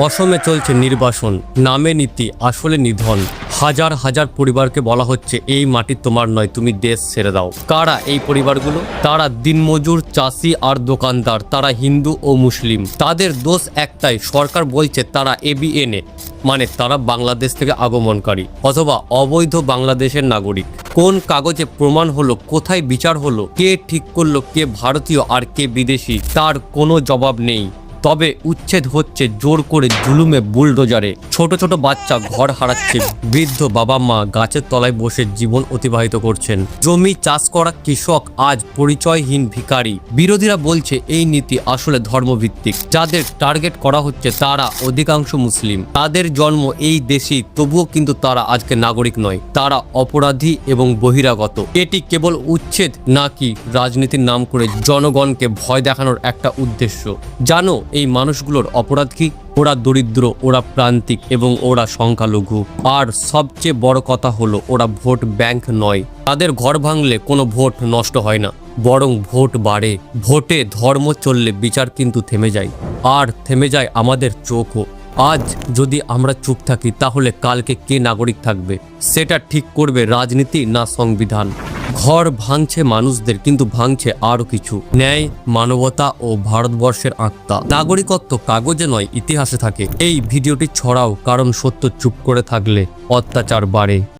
অসমে চলছে নির্বাসন, নামে নীতি আসলে নিধন। হাজার হাজার পরিবারকে বলা হচ্ছে এই মাটি তোমার নয়, তুমি দেশ ছেড়ে দাও। কারা এই পরিবারগুলো? তারা দিনমজুর, চাষি আর দোকানদার। তারা হিন্দু ও মুসলিম। তাদের দোষ একটাই, সরকার বলছে তারা এবিএনএ মানে তারা বাংলাদেশ থেকে আগমনকারী অথবা অবৈধ বাংলাদেশের নাগরিক। কোন কাগজে প্রমাণ হলো, কোথায় বিচার হলো, কে ঠিক করলো কে ভারতীয় আর কে বিদেশি, তার কোনো জবাব নেই। তবে উচ্ছেদ হচ্ছে জোর করে, জুলুমে, বুলডোজারে। ছোট ছোট বাচ্চা ঘর হারাচ্ছে, বৃদ্ধ বাবা মা গাছের তলায় বসে জীবন অতিবাহিত করছেন। জমি চাষ করা কৃষক আজ পরিচয়হীন ভিখারি। বিরোধীরা বলছে এই নীতি আসলে ধর্মভিত্তিক। যাদের টার্গেট করা হচ্ছে তারা অধিকাংশ মুসলিম। তাদের জন্ম এই দেশেই, তবুও কিন্তু তারা আজকে নাগরিক নয়, তারা অপরাধী এবং বহিরাগত। এটি কেবল উচ্ছেদ নাকি রাজনীতির নাম করে জনগণকে ভয় দেখানোর একটা উদ্দেশ্য? জানো এই মানুষগুলোর অপরাধ কি? ওরা দরিদ্র, ওরা প্রান্তিক এবং ওরা সংখ্যালঘু। আর সবচেয়ে বড় কথা হলো ওরা ভোট ব্যাংক নয়। তাদের ঘর ভাঙলে কোনো ভোট নষ্ট হয় না, বরং ভোট বাড়ে। ভোটে ধর্ম চললে বিচার কিন্তু থেমে যায়, আর থেমে যায় আমাদের চোখও। আজ যদি আমরা চুপ থাকি তাহলে কালকে কে নাগরিক থাকবে সেটা ঠিক করবে রাজনীতি না সংবিধান? ঘর ভাঙছে মানুষদের, কিন্তু ভাঙছে আরো কিছু, ন্যায়, মানবতা ও ভারতবর্ষের আত্মা। নাগরিকত্ব কাগজে নয়, ইতিহাসে থাকে। এই ভিডিওটি ছড়াও, কারণ সত্য চুপ করে থাকলে অত্যাচার বাড়ে।